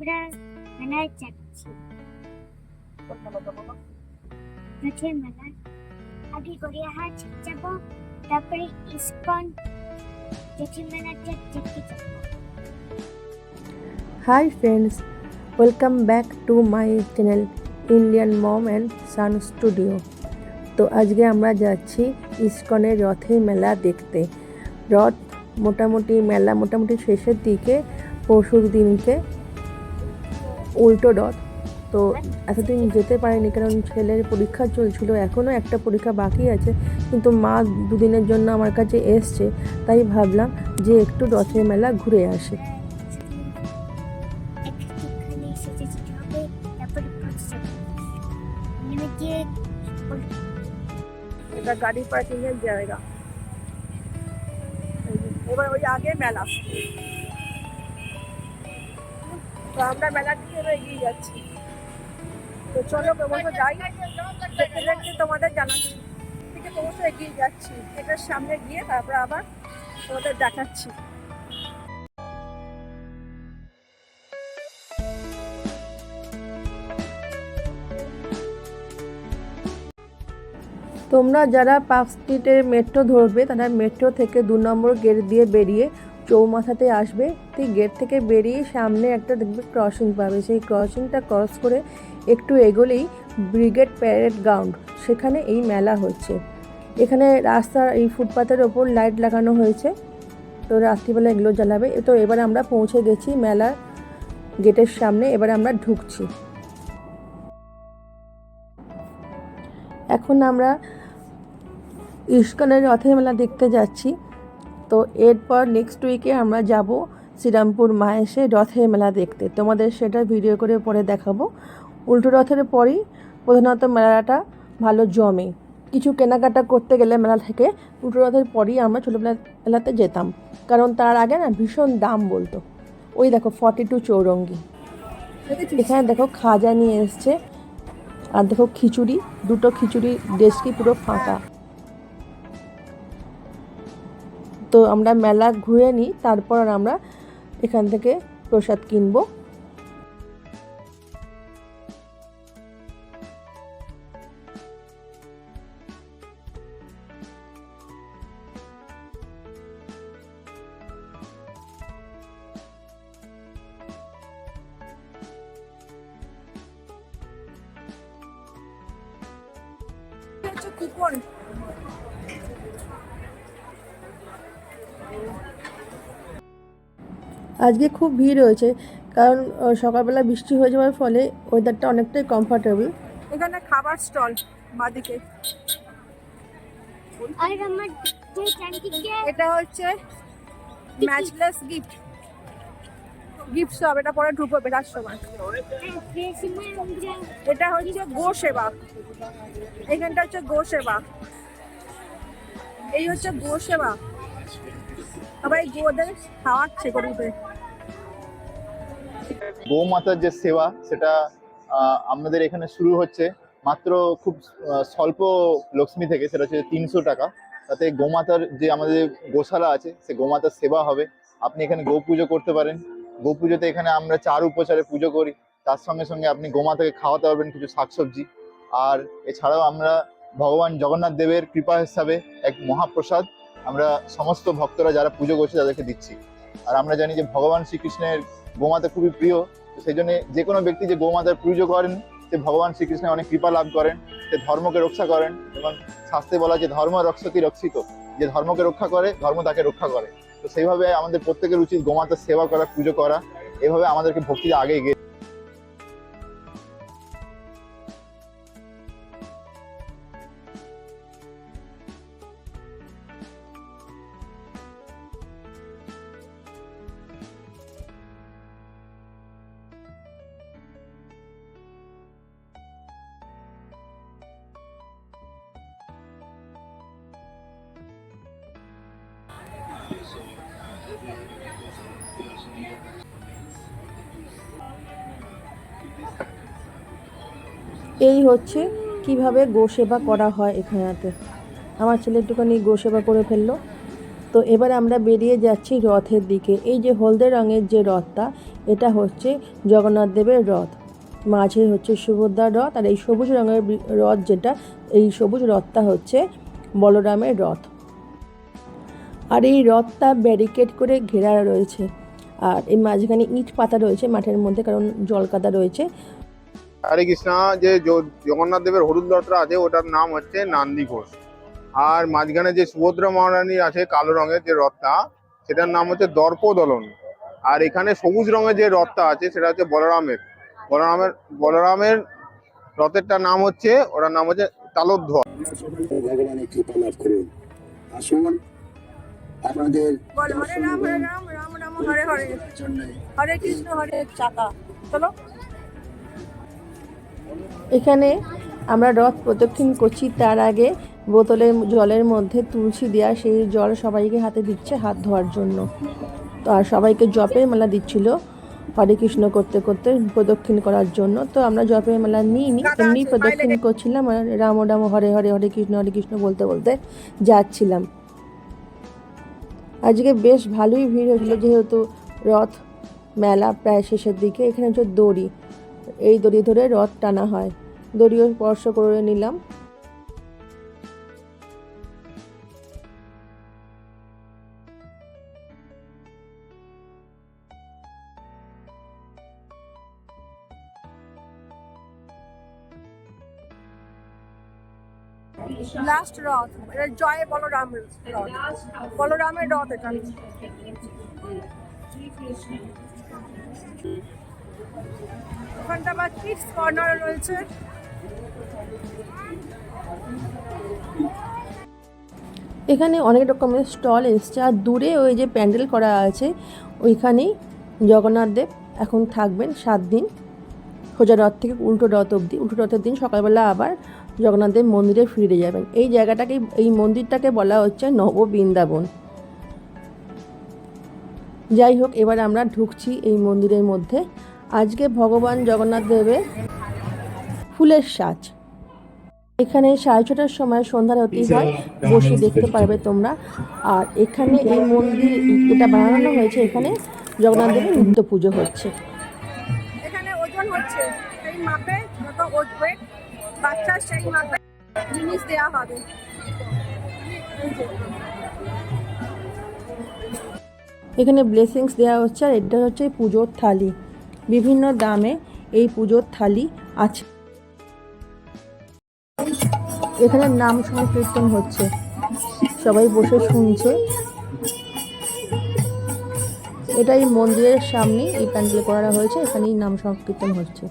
আমরা মেলায় যাচ্ছি। রথের মেলায় আগে গড়িয়াহাট যাব, তারপরে ইস্কন রথের মেলাটা দেখতে যাব। Hi friends, welcome back to my channel Indian Mom and Son Studio. তো আজকে আমরা যাচ্ছি ইস্কনের রথের মেলা দেখতে। রথ মেলা মোটামুটি শেষের দিকে, পরশু দিনকে উল্টো রথ। তো এতদিন যেতে পারিনি কারণ ছেলের পরীক্ষা চলছিল, এখনও একটা পরীক্ষা বাকি আছে, কিন্তু মা দুদিনের জন্য আমার কাছে এসছে, তাই ভাবলাম যে একটু রথের মেলা ঘুরে আসি। এটা গাড়ি পার্কিং এর জায়গা। এবার ওই আগে মেলা, তো আমরা মেলার দিকে এগিয়ে যাচ্ছি। তো চলো ক্রমশ যাই, দেখতে দেখতে তোমাদের জানাচ্ছি। থেকে ক্রমশ এগিয়ে যাচ্ছি, এটার সামনে গিয়ে তারপর আবার তোমাদের দেখাচ্ছি। তোমরা যারা পার্ক স্ট্রিটের মেট্রো ধরবে তারা মেট্রো থেকে 2 নম্বর গেট দিয়ে বেরিয়ে চৌমাথাতে আসবে। ঠিক গেট থেকে বেরিয়ে সামনে একটা দেখবে ক্রসিং পাবে, সেই ক্রসিংটা ক্রস করে একটু এগোলেই ব্রিগেড প্যারেড গ্রাউন্ড, সেখানে এই মেলা হচ্ছে। এখানে রাস্তার এই ফুটপাতের ওপর লাইট লাগানো হয়েছে, তো রাত্রিবেলা এগুলো জ্বালাবে। তো এবার আমরা পৌঁছে গেছি মেলার গেটের সামনে, এবার আমরা ঢুকছি। এখন আমরা ইস্কনের রথের মেলা দেখতে যাচ্ছি। তো এরপর নেক্সট উইকে আমরা যাব শ্রীরামপুর মাহেশে রথের মেলা দেখতে, তোমাদের সেটা ভিডিও করে পরে দেখাবো। উল্টো রথের পরই প্রধানত মেলাটা ভালো জমে। কিছু কেনাকাটা করতে গেলে মেলা থেকে উল্টো রথের পরই আমরা ছোটোবেলাতে যেতাম, কারণ তার আগে না ভীষণ দাম বলতো। ওই দেখো 42 চৌরঙ্গি, এখানে দেখো খাজা নিয়ে এসছে, আর দেখো খিচুড়ি, দুটো খিচুড়ি ডেস্কি পুরো ফাঁকা। তো আমরা মেলা ঘুরে নিই, তারপর আমরা এখান থেকে প্রসাদ কিনবো। কুপন আজকে খুব ভিড় হয়েছে, কারণ সকালবেলা বৃষ্টি হয়ে যাওয়ার ফলে ওয়েদারটা অনেকটাই কমফোর্টেবল। এখানে খাবার স্টল বাদিকে, এটা হচ্ছে ম্যাচলেস গিফট শপ, এটা পরে ঢুকবো বেরার সময়। এটা হচ্ছে গো সেবা, এখানটা হচ্ছে গো সেবা, এই হচ্ছে গো সেবা, সবাই গোদের খাওয়াচ্ছে গরুদের। গৌমাতার যে সেবা সেটা আমাদের এখানে শুরু হচ্ছে মাত্র খুব স্বল্প লক্ষ্মী থেকে, সেটা হচ্ছে 300 টাকা। তাতে গোমাতার যে আমাদের গোশালা আছে সে গোমাতার সেবা হবে। আপনি এখানে গো পুজো করতে পারেন। গো পুজোতে এখানে আমরা 4 উপচারে পুজো করি, তার সঙ্গে সঙ্গে আপনি গোমাতাকে খাওয়াতে পারবেন কিছু শাকসবজি। আর এছাড়াও আমরা ভগবান জগন্নাথ দেবের কৃপা হিসাবে এক মহাপ্রসাদ আমরা সমস্ত ভক্তরা যারা পুজো করছে তাদেরকে দিচ্ছি। আর আমরা জানি যে ভগবান শ্রীকৃষ্ণের গোমাতা খুবই প্রিয়, তো সেই জন্য যে কোনো ব্যক্তি যে গোমাতার পুজো করেন সে ভগবান শ্রীকৃষ্ণের অনেক কৃপা লাভ করেন, সে ধর্মকে রক্ষা করেন। এবং শাস্ত্রে বলা যে ধর্ম রক্ষতি রক্ষিত, যে ধর্মকে রক্ষা করে ধর্ম তাকে রক্ষা করে। তো সেইভাবে আমাদের প্রত্যেকের উচিত গোমাতার সেবা করা, পুজো করা, এভাবে আমাদেরকে ভক্তিতে আগে এগিয়ে। এই হচ্ছে কিভাবে গো সেবা করা হয় এখানেতে। আমার ছেলে একটুখানি গো সেবা করে ফেললো। তো এবার আমরা বেরিয়ে যাচ্ছি রথের দিকে। এই যে হলদে রঙের যে রথটা, এটা হচ্ছে জগন্নাথ দেবের রথ, মাঝে হচ্ছে সুভদ্রার রথ, আর এই সবুজ রঙের রথ যেটা, এই সবুজ রথটা হচ্ছে বলরামের রথ। আর এই রথটা ব্যারিকেড করে ঘেরা রয়েছে, আর এই মাঝখানে ইট পাতা রয়েছে মাঠের মধ্যে, কারণ জলকাদা রয়েছে। হরে কৃষ্ণ। যে জগন্নাথ দেবের হলুদ রথটা আছে ওটার নাম হচ্ছে নান্দি ঘোষ। আর মাঝখানে যে সুভদ্রা মহারানী আছে কালো রঙের যে রথটা, সেটার নাম হচ্ছে দর্পদলন। আর এখানে সবুজ রঙের যে রথটা আছে সেটা হচ্ছে বলরামের রথেরটার নাম হচ্ছে, ওটার নাম হচ্ছে তালোধ্বজ। ভগবানের কৃপা লাভ করুন। আসুন আপনাদের বল হরে রাম রাম রাম হরে হরে, হরে কৃষ্ণ হরে চাকা। চলো। এখানে আমরা রথ প্রদক্ষিণ করছি, তার আগে বোতলে জলের মধ্যে তুলসী দেওয়া, সেই জল সবাইকে হাতে দিচ্ছে হাত ধোয়ার জন্য। তো আর সবাইকে জপের মালা দিচ্ছিল হরে কৃষ্ণ করতে করতে প্রদক্ষিণ করার জন্য। তো আমরা জপের মালা নিইনি, এমনি প্রদক্ষিণ করছিলাম, আর রাম রাম হরে হরে, হরে কৃষ্ণ বলতে বলতে যাচ্ছিলাম। আজকে বেশ ভালোই ভিড় হয়েছিল, যেহেতু রথ মেলা প্রায় শেষের দিকে। এখানে হচ্ছে দড়ি, এই দড়ি ধরে রথ টানা হয়, দড়িও স্পর্শ করে নিলাম। লাস্ট রথ, এটা জয় বলরামের রথ, বলরামের রথ এটা। ওখানটা আবার কিডস কর্নার রয়েছে। এখানে অনেক রকমের স্টল এসছে, আর দূরে ওই যে প্যান্ডেল করা আছে ওইখানেই জগন্নাথ দেব এখন থাকবেন 7 দিন, সোজা রথ থেকে উল্টো রথ অবধি। উল্টো রথের দিন সকালবেলা আবার জগন্নাথ দেব মন্দিরে ফিরে যাবেন। এই জায়গাটাকে, এই মন্দিরটাকে বলা হচ্ছে নববৃন্দাবন। যাই হোক, এবার আমরা ঢুকছি এই মন্দিরের মধ্যে। আজকে ভগবান জগন্নাথ দেবের ফুলের সাজ। এখানে 6:30টার সময় সন্ধ্যা আরতি হয়, বসে দেখতে পারবে তোমরা। আর এখানে এই মন্দির এটা বানানো হয়েছে, এখানে জগন্নাথ দেবের নিত্য পুজো হচ্ছে। এখানে ওজন হচ্ছে, সেই মাপে যত ওয়েট বাচ্চার সেই মাপে জিনিস দেওয়া হবে। এখানে ব্লেসিংস দেওয়া হচ্ছে, আর এটা হচ্ছে পুজোর থালি। বিভিন্ন দামে এই পুজোর থালি আছে। এখানে নাম সংকীর্তন হচ্ছে, সবাই বসে শুনছে। এটাই মন্দিরের সামনে এই প্যান্ডেল করা হয়েছে, এখানেই নাম সংকীর্তন হচ্ছে।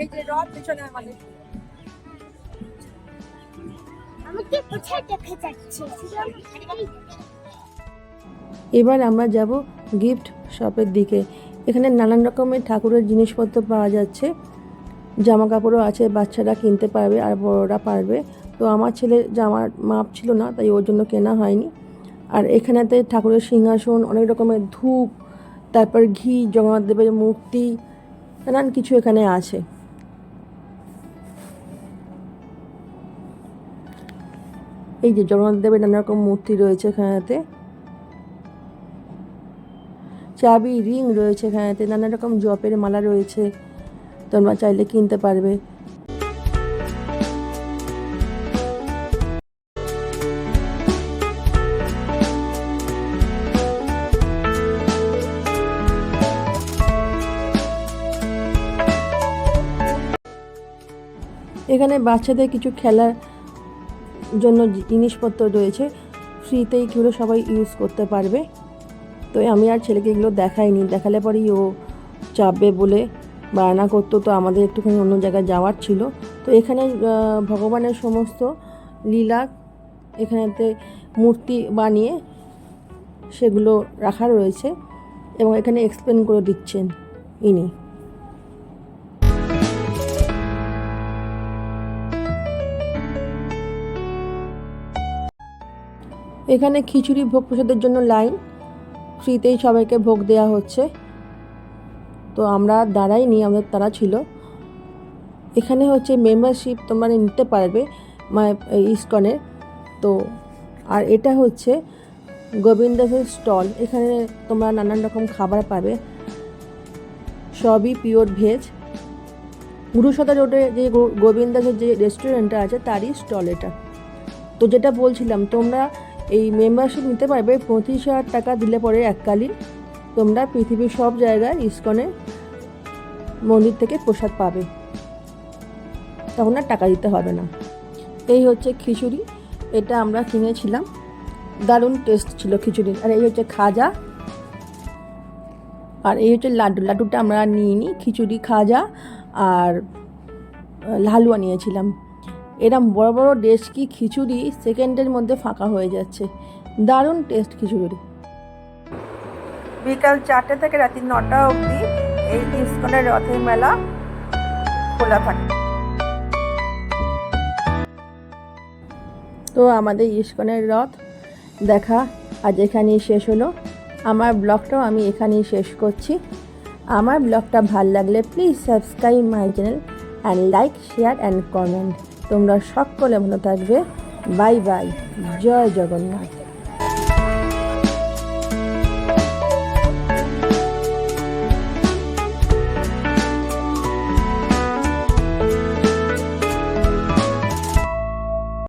এই যে রথ পিছনে আমাদের। আমাকে কোথায় দেখা যাচ্ছে? এবার আমরা যাব গিফট শপের দিকে। এখানে নানান রকমের ঠাকুরের জিনিসপত্র পাওয়া যাচ্ছে, জামা কাপড়ও আছে, বাচ্চারা কিনতে পারবে আর বড়রা পারবে। তো আমার ছেলের জামার মাপ ছিল না, তাই ওর জন্য কেনা হয়নি। আর এখানেতে ঠাকুরের সিংহাসন, অনেক রকমের ধূপ, তারপর ঘি, জগন্নাথ দেবের মূর্তি, নানান কিছু এখানে আছে। এই যে জগন্নাথ দেবের নানা রকম মূর্তি রয়েছে এখানেতে, চাবি, রিং রয়েছে এখানেতে, নানা রকম জপের মালা রয়েছে, তোমরা চাইলে কিনতে পারবে। এখানে বাচ্চাদের কিছু খেলার জন্য জিনিসপত্র রয়েছে, ফ্রিতেই এগুলো সবাই ইউজ করতে পারবে। তো আমি আর ছেলেকে এগুলো দেখাইনি, দেখালে পরেই ও চাপবে বলে বায়না করতো। তো আমাদের একটুখানি অন্য জায়গায় যাওয়ার ছিল। তো এখানে ভগবানের সমস্ত লীলা, এখানেতে মূর্তি বানিয়ে সেগুলো রাখা রয়েছে, এবং এখানে এক্সপ্লেন করে দিচ্ছেন ইনি। এখানে খিচুড়ি ভোগ প্রসাদের জন্য লাইন, ফ্রিতেই সবাইকে ভোগ দেওয়া হচ্ছে। তো আমরা দাঁড়াইনি, আমাদের তারা ছিল। এখানে হচ্ছে মেম্বারশিপ তোমরা নিতে পারবে ইসকনের। তো আর এটা হচ্ছে গোবিন্দাসের স্টল। এখানে তোমরা নানান রকম খাবার পাবে, সবই পিওর ভেজ। গুরুসদা রোডে যে গোবিন্দাসের যে রেস্টুরেন্টটা আছে তারই স্টল এটা। তো যেটা বলছিলাম, তোমরা এই মেম্বারশিপ নিতে পারবে 25,000 টাকা দিলে পরে এককালীন তোমরা পৃথিবীর সব জায়গায় ইসকনের মন্দির থেকে প্রসাদ পাবে, তখন আর টাকা দিতে হবে না। এই হচ্ছে খিচুড়ি, এটা আমরা কিনেছিলাম, দারুণ টেস্ট ছিল খিচুড়ির। আর এই হচ্ছে খাজা, আর এই হচ্ছে লাড্ডু। লাড্ডুটা আমরা নিইনি, খিচুড়ি, খাজা আর হালুয়া নিয়েছিলাম। এরম বড় বড় ডেস্কি খিচুড়ি সেকেন্ডের মধ্যে ফাঁকা হয়ে যাচ্ছে, দারুণ টেস্ট খিচুড়ির। বিকাল 4টে থেকে রাত্রি 9টা অবধি এই ইসকনের রথের মেলা খোলা থাকে। তো আমাদের ইসকনের রথ দেখা আজ এখানেই শেষ হলো। আমার ব্লগটাও আমি এখানেই শেষ করছি। আমার ব্লগটা ভালো লাগলে please subscribe my channel and like, share and comment. তোমরা সকলে ভালো থাকবে। বাই বাই, জয় জগন্নাথ।